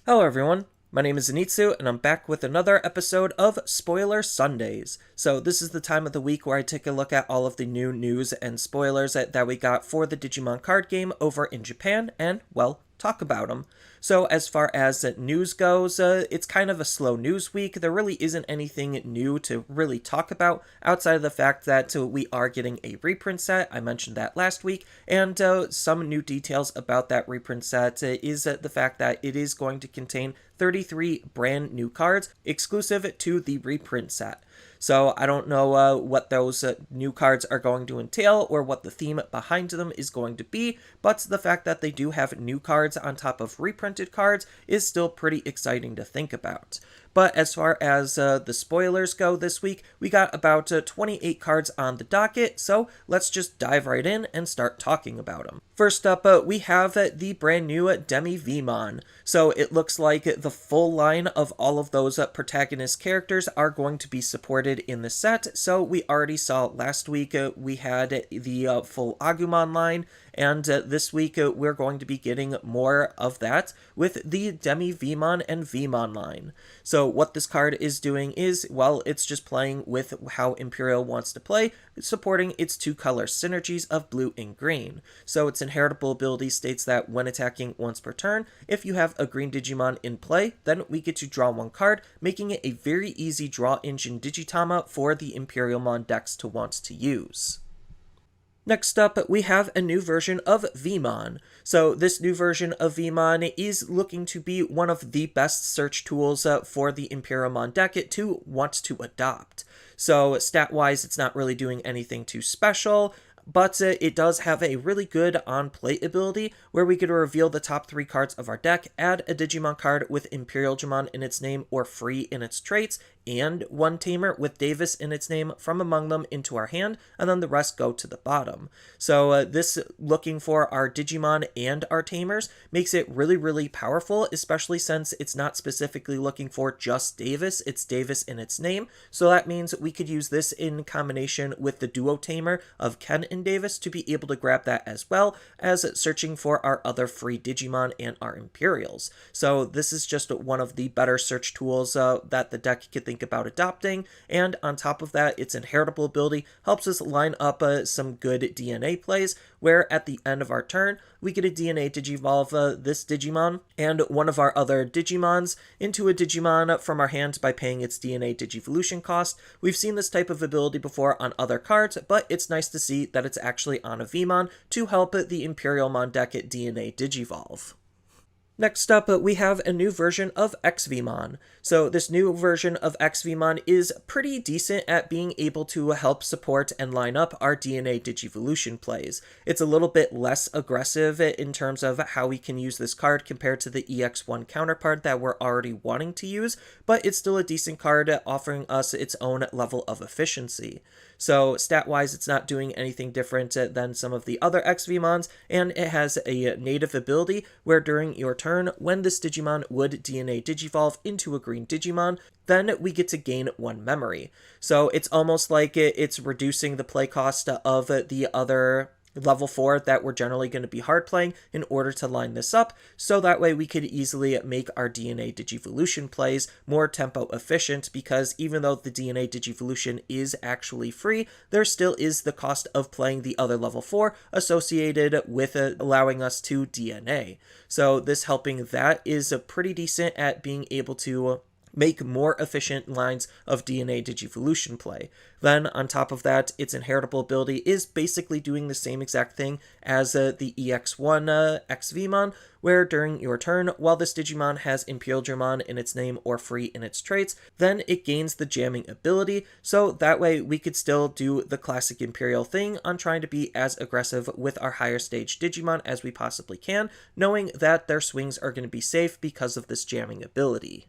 Hello everyone, my name is Zenitsu, and I'm back with another episode of Spoiler Sundays. So this is the time of the week where I take a look at all of the new news and spoilers that we got for the Digimon card game over in Japan, and, well, talk about them. So as far as news goes, it's kind of a slow news week. There really isn't anything new to really talk about outside of the fact that we are getting a reprint set. I mentioned that last week, and some new details about that reprint set is the fact that it is going to contain 33 brand new cards exclusive to the reprint set. So I don't know what those new cards are going to entail or what the theme behind them is going to be, but the fact that they do have new cards on top of reprinted cards is still pretty exciting to think about. But as far as the spoilers go this week, we got about 28 cards on the docket, so let's just dive right in and start talking about them. First up, we have the brand new Demi-Vmon. So it looks like the full line of all of those protagonist characters are going to be supported in the set. So we already saw last week we had the full Agumon line, and this week we're going to be getting more of that with the Demi-Vmon and Vmon line. So what this card is doing is, well, it's just playing with how Imperial wants to play, supporting its two color synergies of blue and green. So its inheritable ability states that when attacking once per turn, if you have a green Digimon in play, then we get to draw one card, making it a very easy draw engine Digitama for the Imperialdramon decks to want to use. Next up, we have a new version of Vmon. So this new version of Vmon is looking to be one of the best search tools for the Imperialdramon deck to want to adopt. So stat-wise, it's not really doing anything too special, but it does have a really good on-play ability where we get to reveal the top 3 cards of our deck, add a Digimon card with Imperialdramon in its name or free in its traits, and one tamer with Davis in its name from among them into our hand, and then the rest go to the bottom. So this looking for our Digimon and our tamers makes it really powerful, especially since it's not specifically looking for just Davis, it's Davis in its name. So that means we could use this in combination with the duo tamer of Ken and Davis to be able to grab that, as well as searching for our other free Digimon and our Imperials. So this is just one of the better search tools that the deck could think about adopting, and on top of that, its inheritable ability helps us line up some good DNA plays, where at the end of our turn, we get a DNA Digivolve this Digimon and one of our other Digimons into a Digimon from our hand by paying its DNA Digivolution cost. We've seen this type of ability before on other cards, but it's nice to see that it's actually on a Vmon to help the Imperialdramon deck at DNA Digivolve. Next up, we have a new version of XVmon. So this new version of XVmon is pretty decent at being able to help support and line up our DNA Digivolution plays. It's a little bit less aggressive in terms of how we can use this card compared to the EX1 counterpart that we're already wanting to use, but it's still a decent card offering us its own level of efficiency. So stat-wise, it's not doing anything different than some of the other XVmons, and it has a native ability where during your turn, when this Digimon would DNA Digivolve into a green Digimon, then we get to gain 1 memory. So it's almost like it's reducing the play cost of the other level 4 that we're generally going to be hard playing in order to line this up, so that way we could easily make our DNA Digivolution plays more tempo efficient, because even though the DNA Digivolution is actually free, there still is the cost of playing the other level 4 associated with allowing us to DNA. So this helping that is pretty decent at being able to make more efficient lines of DNA Digivolution play. Then, on top of that, its inheritable ability is basically doing the same exact thing as the EX1 XVmon, where during your turn, while this Digimon has Imperialdramon in its name or free in its traits, then it gains the jamming ability, so that way we could still do the classic Imperial thing on trying to be as aggressive with our higher stage Digimon as we possibly can, knowing that their swings are going to be safe because of this jamming ability.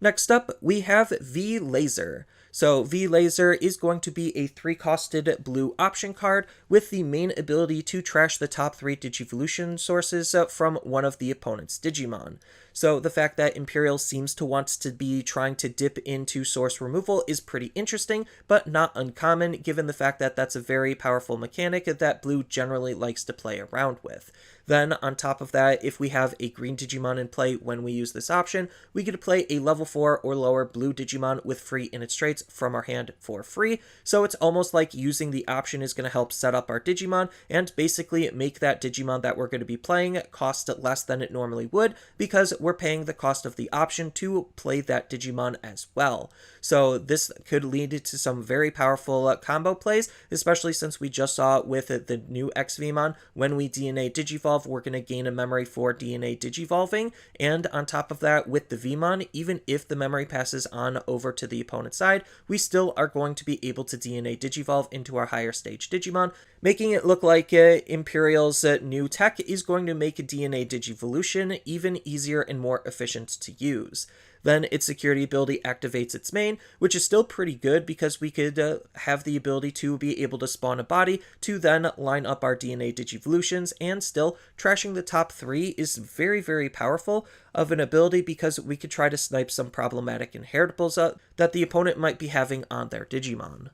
Next up, we have V-Laser. So V-Laser is going to be a 3-costed blue option card with the main ability to trash the top 3 Digivolution sources from one of the opponent's Digimon. So the fact that Imperial seems to want to be trying to dip into source removal is pretty interesting, but not uncommon given the fact that that's a very powerful mechanic that Blue generally likes to play around with. Then on top of that, if we have a green Digimon in play when we use this option, we get to play a level 4 or lower blue Digimon with free in its traits from our hand for free. So it's almost like using the option is going to help set up our Digimon and basically make that Digimon that we're going to be playing cost less than it normally would, because we're paying the cost of the option to play that Digimon as well. So this could lead to some very powerful combo plays, especially since we just saw with the new XVmon, when we DNA Digivolve, we're going to gain a memory for DNA Digivolving, and on top of that, with the Vmon, even if the memory passes on over to the opponent's side, we still are going to be able to DNA Digivolve into our higher stage Digimon, making it look like Imperial's new tech is going to make a DNA Digivolution even easier and more efficient to use. Then its security ability activates its main, which is still pretty good because we could have the ability to be able to spawn a body to then line up our DNA Digivolutions, and still trashing the top 3 is very, very powerful of an ability because we could try to snipe some problematic inheritables that the opponent might be having on their Digimon.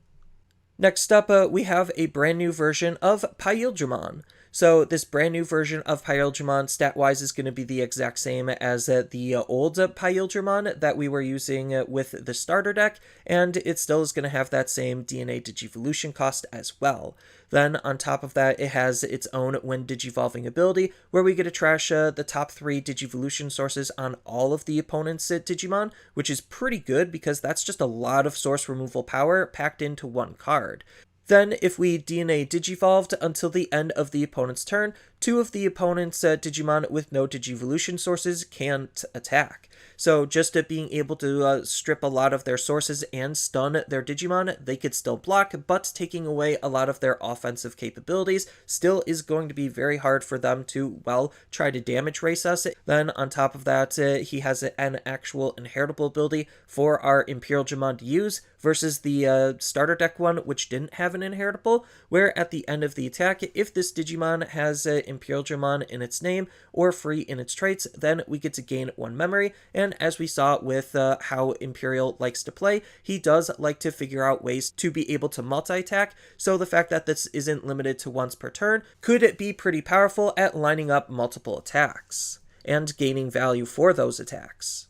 Next up, we have a brand new version of Imperialdramon. So this brand new version of Imperialdramon stat-wise is going to be the exact same as the old Imperialdramon that we were using with the starter deck, and it still is going to have that same DNA Digivolution cost as well. Then on top of that, it has its own when Digivolving ability, where we get to trash the top 3 Digivolution sources on all of the opponent's Digimon, which is pretty good because that's just a lot of source removal power packed into one card. Then, if we DNA Digivolved until the end of the opponent's turn, 2 of the opponent's Digimon with no Digivolution sources can't attack. So just being able to strip a lot of their sources and stun their Digimon, they could still block, but taking away a lot of their offensive capabilities still is going to be very hard for them to, well, try to damage race us. Then on top of that, he has an actual inheritable ability for our Imperialdramon to use, versus the starter deck one, which didn't have an inheritable, where at the end of the attack, if this Digimon has Imperialdramon in its name or free in its traits, then we get to gain 1 memory, and as we saw with how Imperial likes to play, he does like to figure out ways to be able to multi-attack, so the fact that this isn't limited to once per turn could be pretty powerful at lining up multiple attacks and gaining value for those attacks.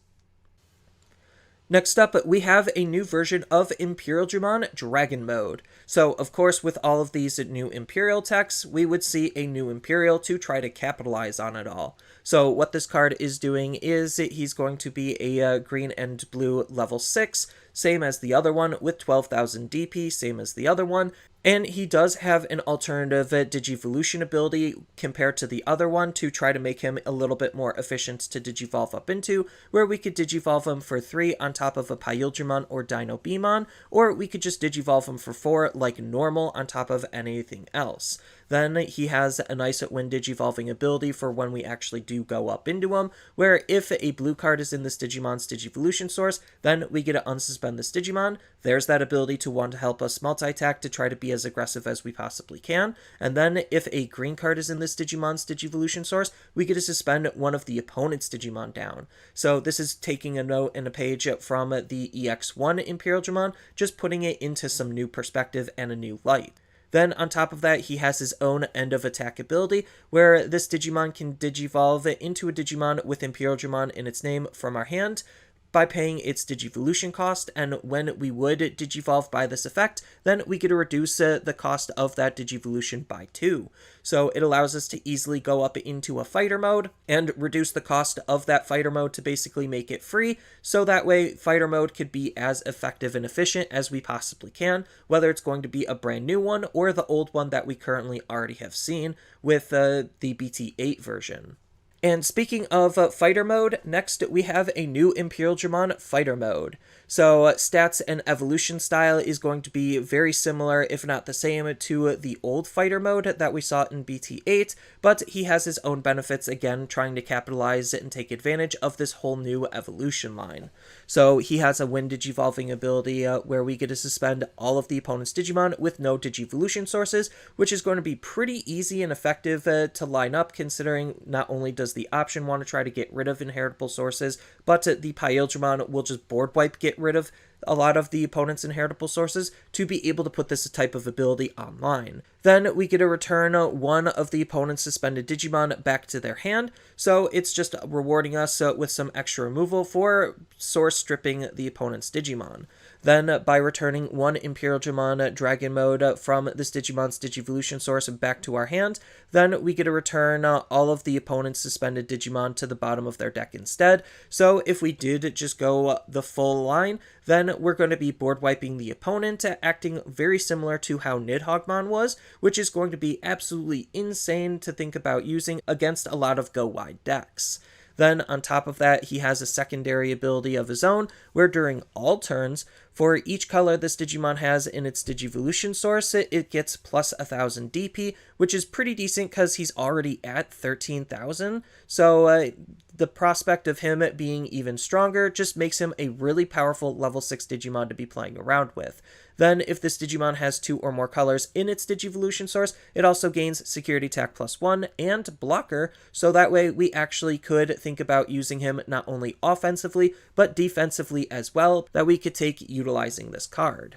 Next up, we have a new version of Imperialdramon Dragon Mode. So, of course, with all of these new Imperial techs, we would see a new Imperial to try to capitalize on it all. So, what this card is doing is he's going to be a green and blue level 6, same as the other one, with 12,000 DP, same as the other one. And he does have an alternative Digivolution ability compared to the other one to try to make him a little bit more efficient to Digivolve up into, where we could Digivolve him for 3 on top of a Imperialdramon or Dino Beamon, or we could just Digivolve him for 4 like normal on top of anything else. Then he has a nice when Digivolving ability for when we actually do go up into him, where if a blue card is in this Digimon's Digivolution source, then we get to unsuspend this Digimon. There's that ability to want to help us multi-attack to try to be as aggressive as we possibly can. And then if a green card is in this Digimon's Digivolution source, we get to suspend one of the opponent's Digimon down. So this is taking a note and a page from the EX1 Imperialdramon, just putting it into some new perspective and a new light. Then on top of that, he has his own end of attack ability, where this Digimon can Digivolve into a Digimon with Imperialdramon in its name from our hand by paying its Digivolution cost, and when we would Digivolve by this effect, then we get to reduce the cost of that Digivolution by 2. So it allows us to easily go up into a fighter mode and reduce the cost of that fighter mode to basically make it free, so that way fighter mode could be as effective and efficient as we possibly can, whether it's going to be a brand new one or the old one that we currently already have seen with the BT8 version. And speaking of fighter mode, next we have a new Imperialdramon fighter mode. So stats and evolution style is going to be very similar, if not the same, to the old fighter mode that we saw in BT8, but he has his own benefits, again, trying to capitalize and take advantage of this whole new evolution line. So he has a when Digivolving ability where we get to suspend all of the opponent's Digimon with no Digivolution sources, which is going to be pretty easy and effective to line up, considering not only does the option want to try to get rid of inheritable sources, but the Imperialdramon will just board wipe get rid of a lot of the opponent's inheritable sources to be able to put this type of ability online. then we get to return one of the opponent's suspended Digimon back to their hand, so it's just rewarding us with some extra removal for source stripping the opponent's Digimon. Then, by returning one Imperialdramon Dragon Mode from this Digimon's Digivolution source back to our hand, then we get to return all of the opponent's suspended Digimon to the bottom of their deck instead. So if we did just go the full line, then we're going to be board wiping the opponent, acting very similar to how Nidhoggmon was, which is going to be absolutely insane to think about using against a lot of go-wide decks. Then, on top of that, he has a secondary ability of his own, where during all turns, for each color this Digimon has in its Digivolution source, it gets plus 1000 DP, which is pretty decent because he's already at 13,000, so the prospect of him being even stronger just makes him a really powerful level 6 Digimon to be playing around with. Then, if this Digimon has 2 or more colors in its Digivolution source, it also gains Security Attack +1 and Blocker, so that way we actually could think about using him not only offensively, but defensively as well, that we could take utilizing this card.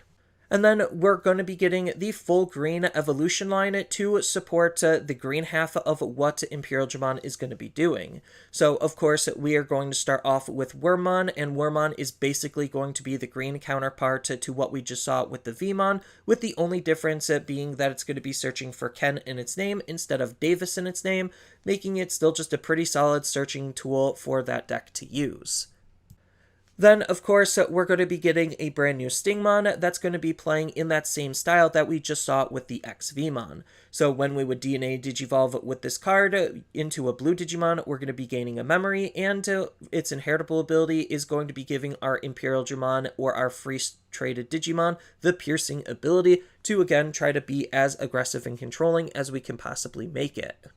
And then we're going to be getting the full green evolution line to support the green half of what Imperialdramon is going to be doing. So, of course, we are going to start off with Wormmon, and Wormmon is basically going to be the green counterpart to what we just saw with the Vmon, with the only difference being that it's going to be searching for Ken in its name instead of Davis in its name, making it still just a pretty solid searching tool for that deck to use. Then, of course, we're going to be getting a brand new Stingmon that's going to be playing in that same style that we just saw with the X-Vmon. So when we would DNA Digivolve with this card into a blue Digimon, we're going to be gaining a memory, and its inheritable ability is going to be giving our Imperialdramon or our free-traded Digimon the piercing ability to, again, try to be as aggressive and controlling as we can possibly make it.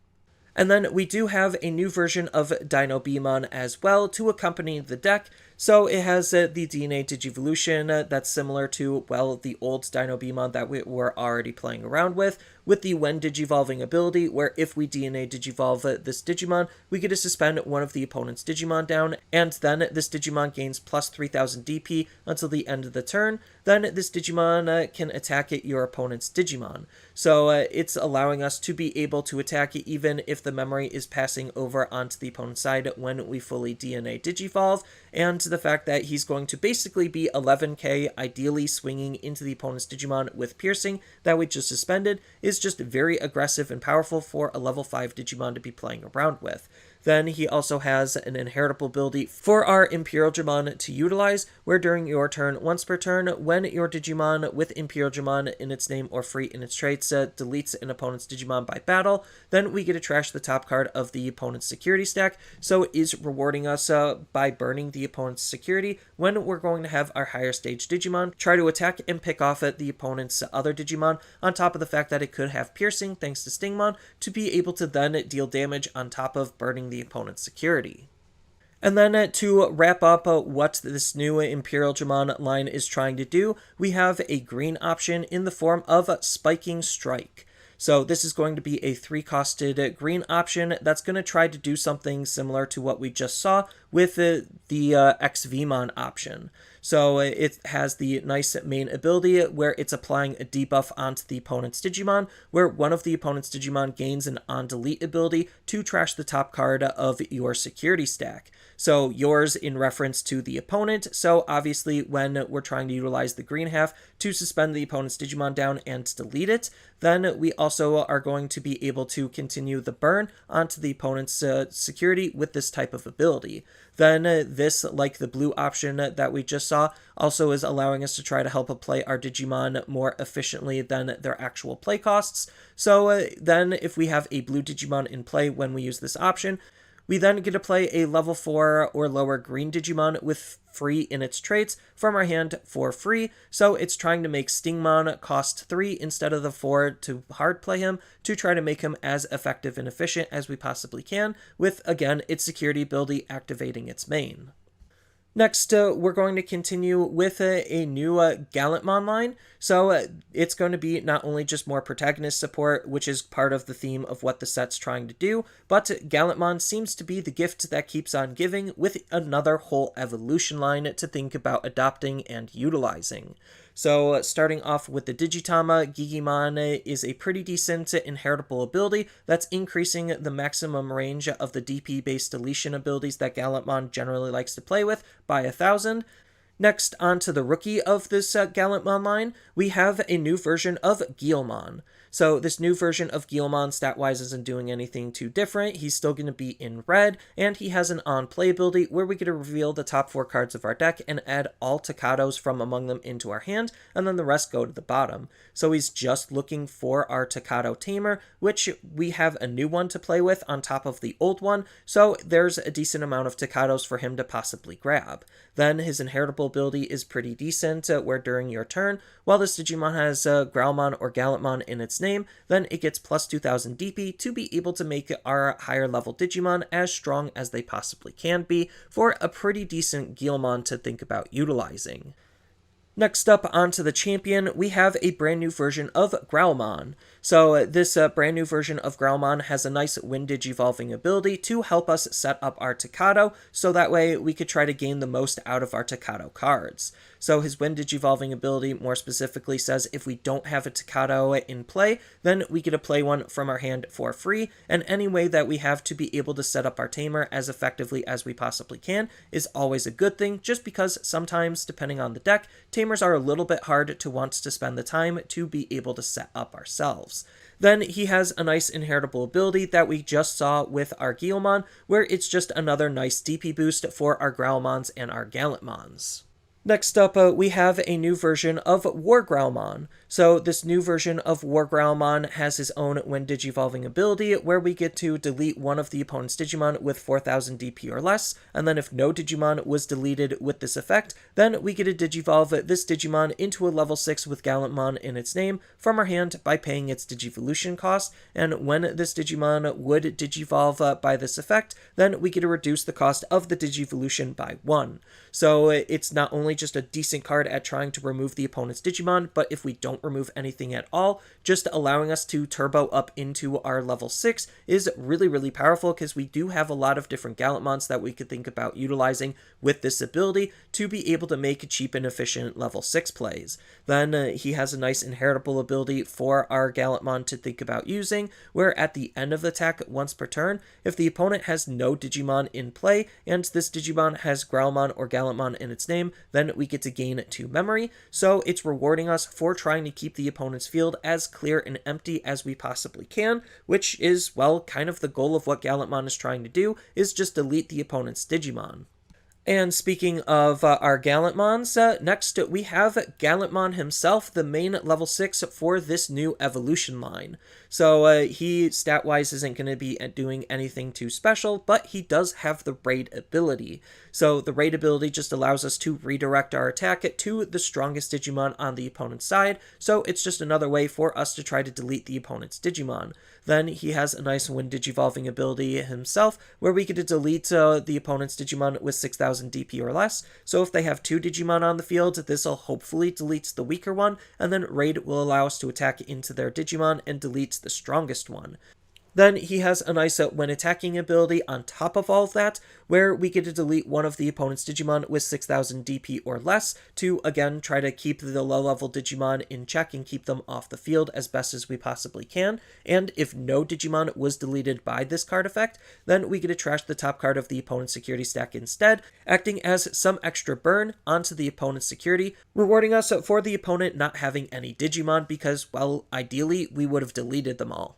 And then we do have a new version of Dino-Beamon as well to accompany the deck. So it has the DNA Digivolution that's similar to, well, the old Dino-Beamon that we were already playing around with the when Digivolving ability, where if we DNA Digivolve this Digimon, we get to suspend one of the opponent's Digimon down, and then this Digimon gains plus 3000 DP until the end of the turn. Then this Digimon can attack your opponent's Digimon. So it's allowing us to be able to attack it even if the memory is passing over onto the opponent's side when we fully DNA Digivolve, and the fact that he's going to basically be 11k, ideally swinging into the opponent's Digimon with piercing that we just suspended, is just very aggressive and powerful for a level 5 Digimon to be playing around with. Then he also has an inheritable ability for our Imperialdramon to utilize, where during your turn, once per turn, when your Digimon with Imperialdramon in its name or free in its traits deletes an opponent's Digimon by battle, then we get to trash the top card of the opponent's security stack, so it is rewarding us by burning the opponent's security when we're going to have our higher stage Digimon try to attack and pick off the opponent's other Digimon, on top of the fact that it could have piercing thanks to Stingmon to be able to then deal damage on top of burning the opponent's security. And then to wrap up what this new Imperialdramon line is trying to do, we have a green option in the form of Spiking Strike. So this is going to be a 3-costed green option that's going to try to do something similar to what we just saw with the X-Vmon option. So it has the nice main ability where it's applying a debuff onto the opponent's Digimon, where one of the opponent's Digimon gains an on-delete ability to trash the top card of your security stack. So yours in reference to the opponent, so obviously when we're trying to utilize the green half to suspend the opponent's Digimon down and delete it, then we also are going to be able to continue the burn onto the opponent's security with this type of ability. Then this, like the blue option that we just saw, also is allowing us to try to help play our Digimon more efficiently than their actual play costs. So then if we have a blue Digimon in play when we use this option, we then get to play a level 4 or lower green Digimon with free in its traits from our hand for free, so it's trying to make Stingmon cost 3 instead of the 4 to hard play him, to try to make him as effective and efficient as we possibly can, with, again, its security ability activating its main. Next, we're going to continue with a new Gallantmon line. So it's going to be not only just more protagonist support, which is part of the theme of what the set's trying to do, but Gallantmon seems to be the gift that keeps on giving, with another whole evolution line to think about adopting and utilizing. So starting off with the Digitama, Gigimon is a pretty decent inheritable ability that's increasing the maximum range of the DP-based deletion abilities that Gallantmon generally likes to play with by 1,000. Next, on to the rookie of this Gallantmon line, we have a new version of Guilmon. So this new version of Guilmon stat-wise isn't doing anything too different. He's still going to be in red, and he has an on-play ability where we get to reveal the top 4 cards of our deck and add all Takados from among them into our hand, and then the rest go to the bottom. So he's just looking for our Takado Tamer, which we have a new one to play with on top of the old one, so there's a decent amount of Takados for him to possibly grab. Then his inheritable ability is pretty decent, where during your turn, while this Digimon has Growlmon or Gallantmon in its name, then it gets plus 2000 DP to be able to make our higher level Digimon as strong as they possibly can be for a pretty decent Guilmon to think about utilizing. Next up onto the champion, we have a brand new version of Growlmon. So this brand new version of Growlmon has a nice Windage evolving ability to help us set up our Takado, so that way we could try to gain the most out of our Takado cards. So his Windage evolving ability more specifically says if we don't have a Takado in play, then we get to play one from our hand for free, and any way that we have to be able to set up our Tamer as effectively as we possibly can is always a good thing, just because sometimes, depending on the deck, Tamers are a little bit hard to want to spend the time to be able to set up ourselves. Then he has a nice inheritable ability that we just saw with our Guilmon, where it's just another nice DP boost for our Growlmons and our Gallantmons. Next up, we have a new version of War Growlmon. So this new version of War Growlmon has his own Windage evolving ability, where we get to delete one of the opponent's Digimon with 4000 DP or less, and then if no Digimon was deleted with this effect, then we get to Digivolve this Digimon into a level 6 with Gallantmon in its name from our hand by paying its Digivolution cost, and when this Digimon would Digivolve by this effect, then we get to reduce the cost of the Digivolution by 1. So it's not only just a decent card at trying to remove the opponent's Digimon, but if we don't remove anything at all, just allowing us to turbo up into our level 6 is really, really powerful, because we do have a lot of different Gallantmons that we could think about utilizing with this ability to be able to make cheap and efficient level 6 plays. Then he has a nice inheritable ability for our Gallantmon to think about using, where at the end of the attack once per turn, if the opponent has no Digimon in play, and this Digimon has Growlmon or Gallantmon in its name, then we get to gain 2 memory, so it's rewarding us for trying to keep the opponent's field as clear and empty as we possibly can, which is, well, kind of the goal of what Gallantmon is trying to do, is just delete the opponent's Digimon. And speaking of our Gallantmons, next we have Gallantmon himself, the main level 6 for this new evolution line. So he, stat-wise, isn't going to be doing anything too special, but he does have the raid ability. So the raid ability just allows us to redirect our attack to the strongest Digimon on the opponent's side, so it's just another way for us to try to delete the opponent's Digimon. Then he has a nice Windage evolving ability himself, where we get to delete the opponent's Digimon with 6000 DP or less, so if they have 2 Digimon on the field, this will hopefully delete the weaker one, and then raid will allow us to attack into their Digimon and delete the strongest one. Then he has a nice when attacking ability on top of all of that, where we get to delete one of the opponent's Digimon with 6000 DP or less to, again, try to keep the low-level Digimon in check and keep them off the field as best as we possibly can. And if no Digimon was deleted by this card effect, then we get to trash the top card of the opponent's security stack instead, acting as some extra burn onto the opponent's security, rewarding us for the opponent not having any Digimon because, well, ideally, we would have deleted them all.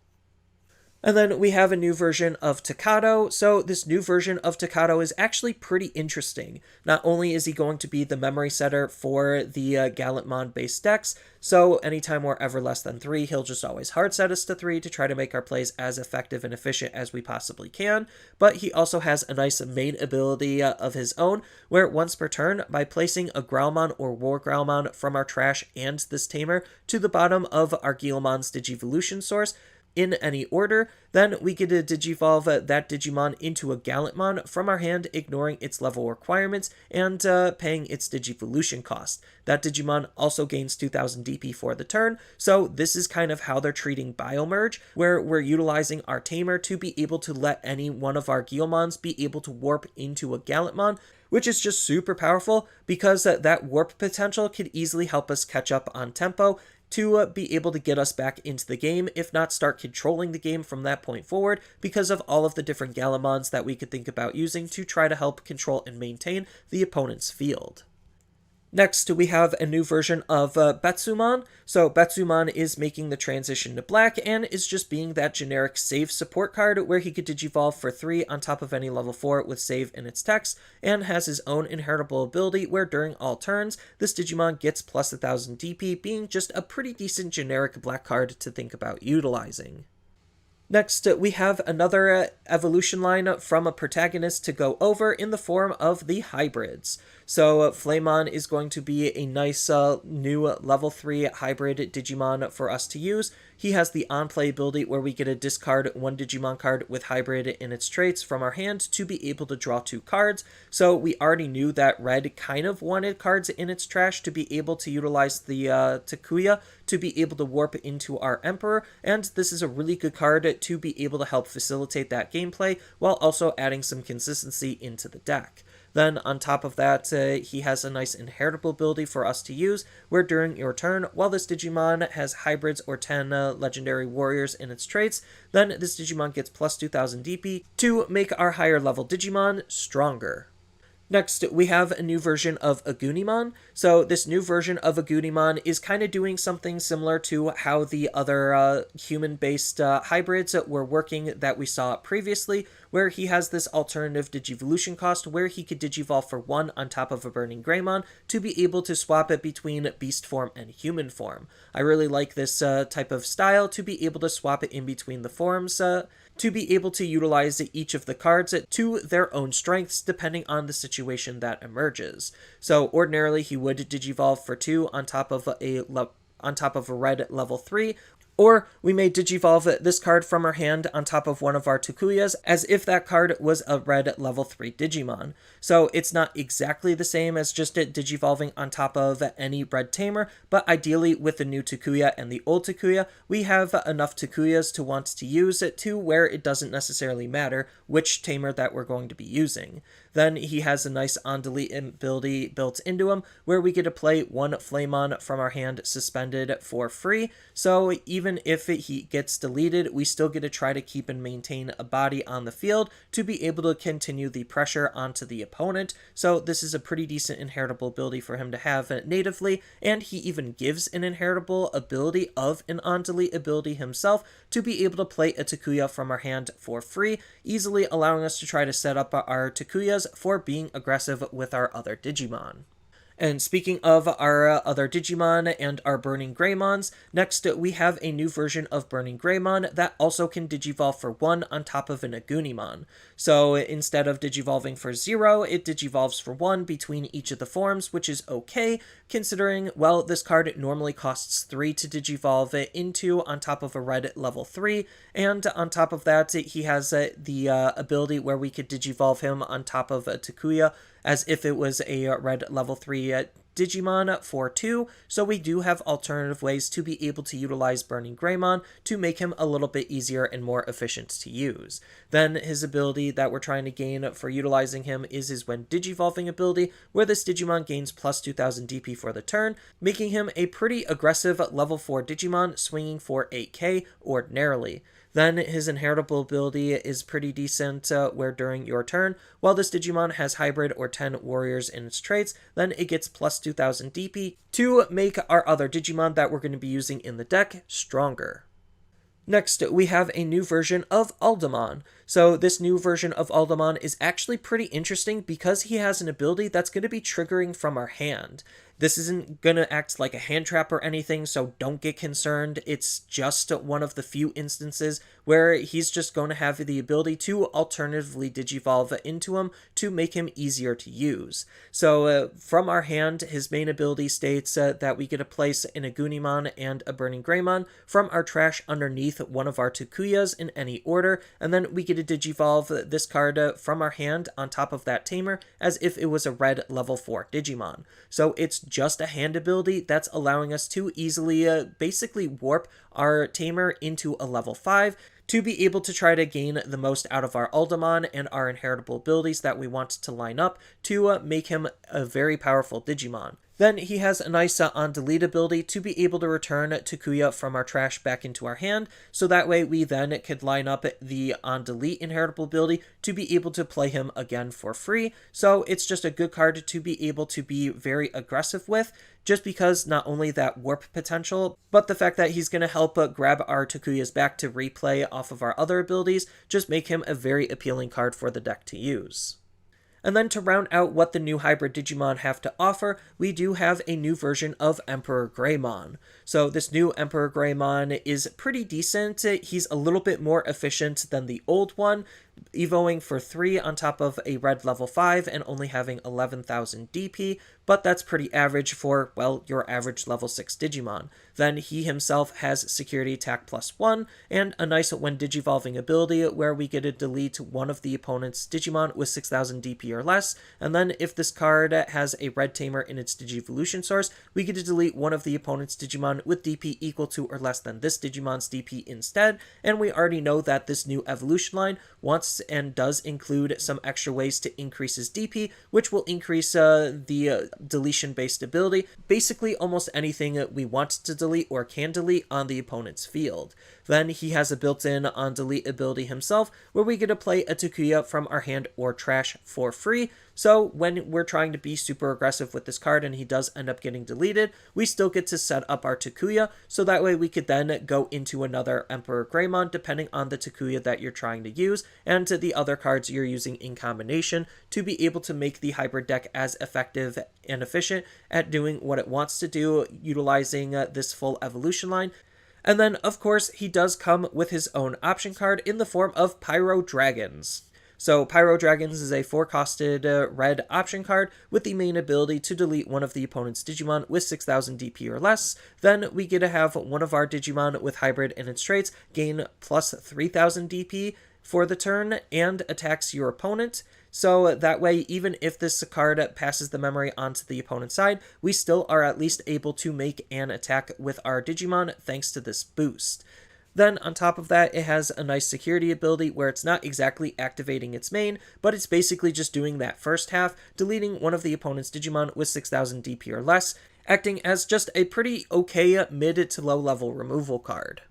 And then we have a new version of Takado. So this new version of Takado is actually pretty interesting. Not only is he going to be the memory setter for the Gallantmon base decks, so anytime we're ever less than 3, he'll just always hard set us to 3 to try to make our plays as effective and efficient as we possibly can. But he also has a nice main ability of his own, where once per turn, by placing a Growlmon or War Growlmon from our trash and this Tamer to the bottom of our Guilmon's Digivolution source, in any order, then we get to digivolve that Digimon into a Gallantmon from our hand, ignoring its level requirements and paying its Digivolution cost. That Digimon also gains 2000 DP for the turn, so this is kind of how they're treating Biomerge, where we're utilizing our Tamer to be able to let any one of our Guilmons be able to warp into a Gallantmon, which is just super powerful because that warp potential could easily help us catch up on tempo to be able to get us back into the game, if not start controlling the game from that point forward, because of all of the different Gallantmons that we could think about using to try to help control and maintain the opponent's field. Next, we have a new version of Betsumon. So Betsumon is making the transition to black and is just being that generic save support card where he could digivolve for 3 on top of any level 4 with save in its text, and has his own inheritable ability where during all turns, this Digimon gets plus 1000 DP, being just a pretty decent generic black card to think about utilizing. Next, we have another evolution line from a protagonist to go over in the form of the hybrids. So Flamon is going to be a nice new level 3 hybrid Digimon for us to use. He has the on-play ability where we get to discard 1 Digimon card with hybrid in its traits from our hand to be able to draw 2 cards. So we already knew that Red kind of wanted cards in its trash to be able to utilize the Takuya to be able to warp into our Emperor, and this is a really good card to be able to help facilitate that gameplay while also adding some consistency into the deck. Then on top of that, he has a nice inheritable ability for us to use, where during your turn, while this Digimon has hybrids or 10 legendary warriors in its traits, then this Digimon gets plus 2000 DP to make our higher level Digimon stronger. Next, we have a new version of Agunimon. So this new version of Agunimon is kind of doing something similar to how the other human-based hybrids were working that we saw previously, where he has this alternative Digivolution cost where he could Digivolve for 1 on top of a Burning Greymon to be able to swap it between beast form and human form. I really like this type of style to be able to swap it in between the forms, to be able to utilize each of the cards to their own strengths depending on the situation that emerges. So ordinarily he would Digivolve for 2 on top of a red level 3, or we may Digivolve this card from our hand on top of one of our Takuyas as if that card was a red level 3 Digimon. So it's not exactly the same as just it Digivolving on top of any red Tamer, but ideally with the new Takuya and the old Takuya, we have enough Takuyas to want to use it to where it doesn't necessarily matter which Tamer that we're going to be using. Then he has a nice on-delete ability built into him, where we get to play 1 Flamon from our hand suspended for free, so even if he gets deleted, we still get to try to keep and maintain a body on the field to be able to continue the pressure onto the opponent, so this is a pretty decent inheritable ability for him to have natively, and he even gives an inheritable ability of an on-delete ability himself to be able to play a Takuya from our hand for free, easily allowing us to try to set up our Takuyas for being aggressive with our other Digimon. And speaking of our other Digimon and our Burning Greymons, next we have a new version of Burning Greymon that also can Digivolve for 1 on top of an Agunimon. So instead of Digivolving for 0, it Digivolves for 1 between each of the forms, which is okay, considering, well, this card normally costs 3 to Digivolve into on top of a red level 3, and on top of that, he has the ability where we could Digivolve him on top of a Takuya, as if it was a red level 3 Digimon for 2, so we do have alternative ways to be able to utilize Burning Greymon to make him a little bit easier and more efficient to use. Then his ability that we're trying to gain for utilizing him is his when Digivolving ability, where this Digimon gains plus 2000 DP for the turn, making him a pretty aggressive level 4 Digimon swinging for 8k ordinarily. Then his inheritable ability is pretty decent, where during your turn, while this Digimon has hybrid or 10 warriors in its traits, then it gets plus 2000 DP to make our other Digimon that we're going to be using in the deck stronger. Next, we have a new version of Aldamon. So this new version of Aldamon is actually pretty interesting because he has an ability that's going to be triggering from our hand. This isn't gonna act like a hand trap or anything, so don't get concerned. It's just one of the few instances where he's just going to have the ability to alternatively digivolve into him to make him easier to use. So from our hand, his main ability states that we get to place an Agunimon and a Burning Greymon from our trash underneath one of our Takuyas in any order, and then we get to digivolve this card from our hand on top of that tamer as if it was a red level 4 Digimon. So it's just a hand ability that's allowing us to easily basically warp our tamer into a level 5 to be able to try to gain the most out of our Aldamon and our inheritable abilities that we want to line up to make him a very powerful Digimon. Then he has a nice on-delete ability to be able to return Takuya from our trash back into our hand, so that way we then could line up the on-delete inheritable ability to be able to play him again for free. So it's just a good card to be able to be very aggressive with, just because not only that warp potential, but the fact that he's going to help grab our Takuyas back to replay off of our other abilities just make him a very appealing card for the deck to use. And then to round out what the new hybrid Digimon have to offer, we do have a new version of Emperor Greymon. So this new Emperor Greymon is pretty decent. He's a little bit more efficient than the old one, evoing for 3 on top of a red level 5 and only having 11,000 DP, but that's pretty average for, well, your average level 6 Digimon. Then he himself has security attack +1 and a nice when digivolving ability where we get to delete one of the opponent's Digimon with 6,000 DP or less, and then if this card has a red tamer in its Digivolution source, we get to delete one of the opponent's Digimon with DP equal to or less than this Digimon's DP instead, and we already know that this new evolution line wants and does include some extra ways to increase his DP, which will increase the deletion-based ability, basically almost anything we want to delete or can delete on the opponent's field. Then he has a built-in on-delete ability himself, where we get to play a Takuya from our hand or trash for free, so when we're trying to be super aggressive with this card and he does end up getting deleted, we still get to set up our Takuya, so that way we could then go into another Emperor Greymon depending on the Takuya that you're trying to use, and to the other cards you're using in combination to be able to make the hybrid deck as effective and efficient at doing what it wants to do, utilizing this full evolution line. And then, of course, he does come with his own option card in the form of Pyro Dragons. So Pyro Dragons is a 4-costed red option card with the main ability to delete one of the opponent's Digimon with 6,000 DP or less. Then we get to have one of our Digimon with hybrid in its traits gain plus 3,000 DP for the turn and attacks your opponent. So that way, even if this card passes the memory onto the opponent's side, we still are at least able to make an attack with our Digimon thanks to this boost. Then on top of that, it has a nice security ability where it's not exactly activating its main, but it's basically just doing that first half, deleting one of the opponent's Digimon with 6,000 DP or less, acting as just a pretty okay mid to low level removal card.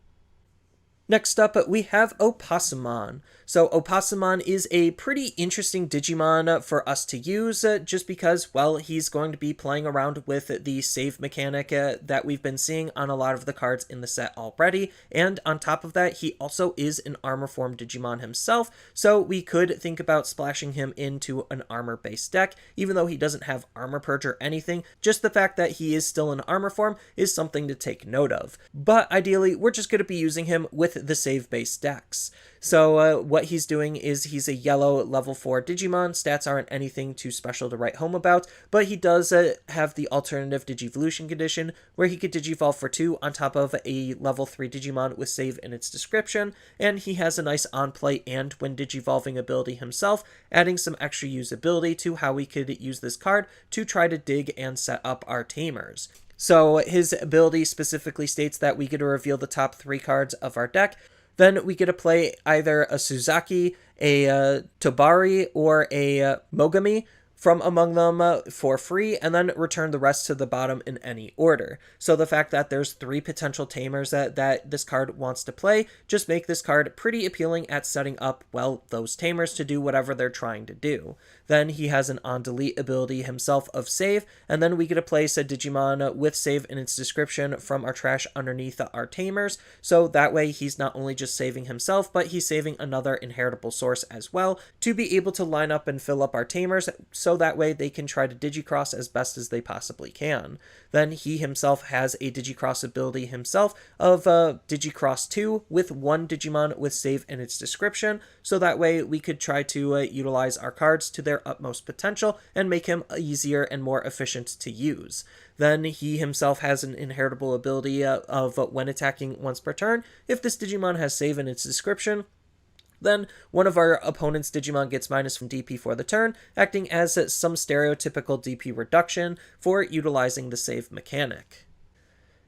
Next up, we have Opossumon. So Opossumon is a pretty interesting Digimon for us to use, just because, well, he's going to be playing around with the save mechanic that we've been seeing on a lot of the cards in the set already, and on top of that, he also is an armor form Digimon himself, so we could think about splashing him into an armor-based deck, even though he doesn't have armor purge or anything. Just the fact that he is still in armor form is something to take note of. But ideally, we're just going to be using him with the save-based decks. So what he's doing is he's a yellow level 4 Digimon. Stats aren't anything too special to write home about, but he does have the alternative Digivolution condition where he could Digivolve for 2 on top of a level 3 Digimon with save in its description, and he has a nice on-play and when Digivolving ability himself, adding some extra usability to how we could use this card to try to dig and set up our tamers. So his ability specifically states that we get to reveal the top 3 cards of our deck. Then we get to play either a Suzaki, a Tobari, or a Mogami from among them for free, and then return the rest to the bottom in any order. So the fact that there's 3 potential tamers that this card wants to play just make this card pretty appealing at setting up, well, those tamers to do whatever they're trying to do. Then he has an on-delete ability himself of save, and then we get to place a Digimon with save in its description from our trash underneath our tamers, so that way he's not only just saving himself, but he's saving another inheritable source as well to be able to line up and fill up our tamers, so so that way they can try to digicross as best as they possibly can. Then he himself has a digicross ability himself of Digicross 2 with one Digimon with save in its description, so that way we could try to utilize our cards to their utmost potential and make him easier and more efficient to use. Then he himself has an inheritable ability of when attacking once per turn, if this Digimon has save in its description, then one of our opponent's Digimon gets minus from DP for the turn, acting as some stereotypical DP reduction for utilizing the save mechanic.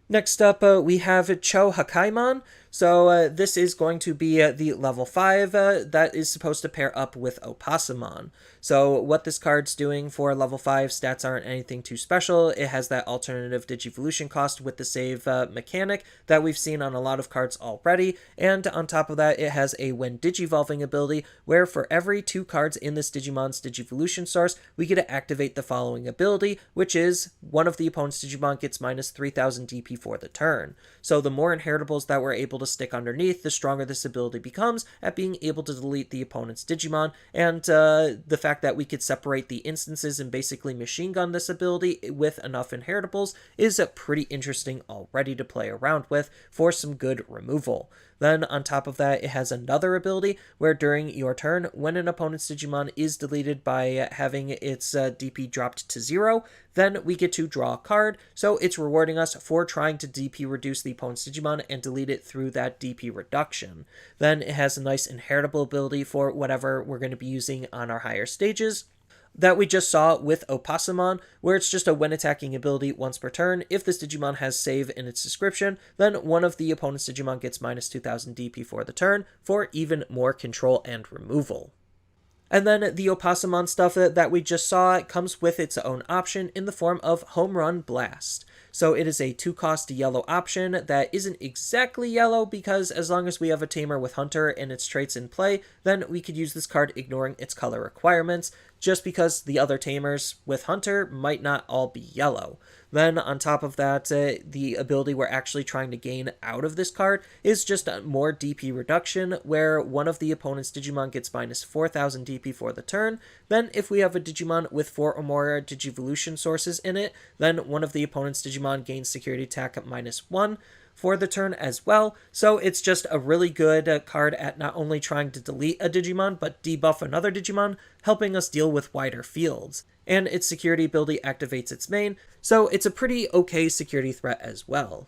Next up, we have Cho Hakaimon. So this is going to be the level 5 that is supposed to pair up with Opasamon. So what this card's doing for level 5 stats aren't anything too special. It has that alternative Digivolution cost with the save mechanic that we've seen on a lot of cards already. And on top of that, it has a when Digivolving ability, where for every 2 cards in this Digimon's Digivolution source, we get to activate the following ability, which is one of the opponent's Digimon gets minus 3000 DP for the turn. So the more inheritables that we're able to stick underneath, the stronger this ability becomes at being able to delete the opponent's Digimon, and the fact that we could separate the instances and basically machine gun this ability with enough inheritables is pretty interesting already to play around with for some good removal. Then on top of that, it has another ability where during your turn, when an opponent's Digimon is deleted by having its DP dropped to 0, then we get to draw a card, so it's rewarding us for trying to DP reduce the opponent's Digimon and delete it through that DP reduction. Then it has a nice inheritable ability for whatever we're going to be using on our higher stages that we just saw with Opasamon, where it's just a when attacking ability once per turn. If this Digimon has save in its description, then one of the opponent's Digimon gets minus 2000 DP for the turn for even more control and removal. And then the Opasamon stuff that we just saw comes with its own option in the form of Home Run Blast. So it is a 2-cost yellow option that isn't exactly yellow, because as long as we have a Tamer with Hunter and its traits in play, then we could use this card ignoring its color requirements, just because the other Tamers with Hunter might not all be yellow. Then on top of that, the ability we're actually trying to gain out of this card is just a more DP reduction, where one of the opponent's Digimon gets minus 4000 DP for the turn. Then if we have a Digimon with 4 or more Digivolution sources in it, then one of the opponent's Digimon gains security attack at minus 1 for the turn as well. So it's just a really good card at not only trying to delete a Digimon, but debuff another Digimon, helping us deal with wider fields. And its security ability activates its main, so it's a pretty okay security threat as well.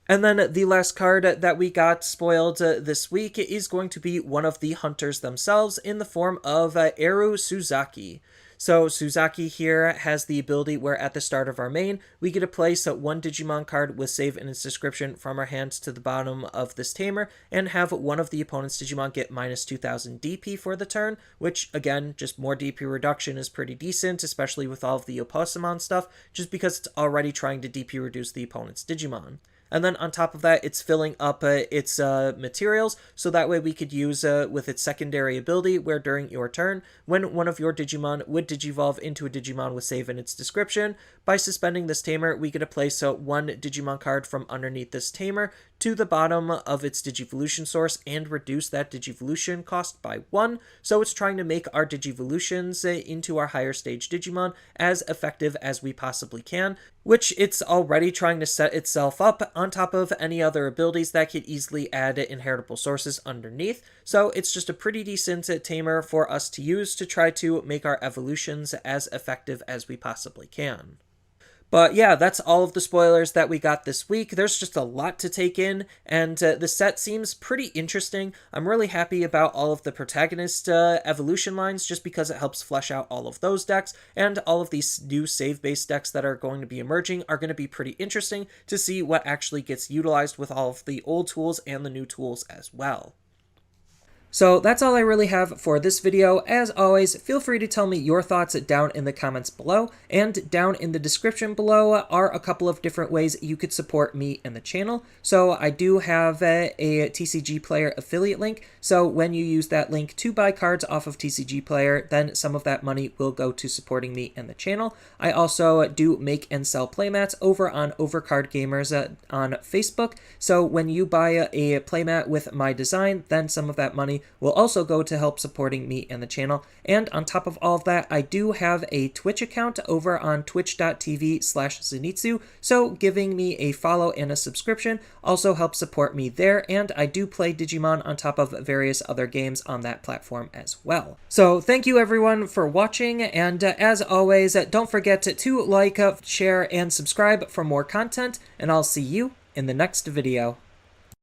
And then the last card that we got spoiled this week is going to be one of the hunters themselves in the form of Eru Suzaki. So Suzaki here has the ability where at the start of our main, we get to place one Digimon card with save in its description from our hand to the bottom of this Tamer, and have one of the opponent's Digimon get minus 2000 DP for the turn, which again, just more DP reduction is pretty decent, especially with all of the Opasamon stuff, just because it's already trying to DP reduce the opponent's Digimon. And then on top of that, it's filling up its materials, so that way we could use with its secondary ability, where during your turn, when one of your Digimon would Digivolve into a Digimon with save in its description, by suspending this Tamer, we get to place one Digimon card from underneath this Tamer to the bottom of its Digivolution source and reduce that Digivolution cost by 1, so it's trying to make our Digivolutions into our higher stage Digimon as effective as we possibly can, which it's already trying to set itself up on top of any other abilities that could easily add inheritable sources underneath. So it's just a pretty decent Tamer for us to use to try to make our evolutions as effective as we possibly can. But yeah, that's all of the spoilers that we got this week. There's just a lot to take in, and the set seems pretty interesting. I'm really happy about all of the protagonist evolution lines, just because it helps flesh out all of those decks, and all of these new save-based decks that are going to be emerging are going to be pretty interesting to see what actually gets utilized with all of the old tools and the new tools as well. So that's all I really have for this video. As always, feel free to tell me your thoughts down in the comments below, and down in the description below are a couple of different ways you could support me and the channel. So I do have a TCG Player affiliate link, so when you use that link to buy cards off of TCG Player, then some of that money will go to supporting me and the channel. I also do make and sell playmats over on Overcard Gamers on Facebook, so when you buy a playmat with my design, then some of that money money will also go to help supporting me and the channel. And on top of all of that, I do have a Twitch account over on twitch.tv/Zenitsu, so giving me a follow and a subscription also helps support me there, and I do play Digimon on top of various other games on that platform as well. So thank you everyone for watching, and as always, don't forget to like, share, and subscribe for more content, and I'll see you in the next video.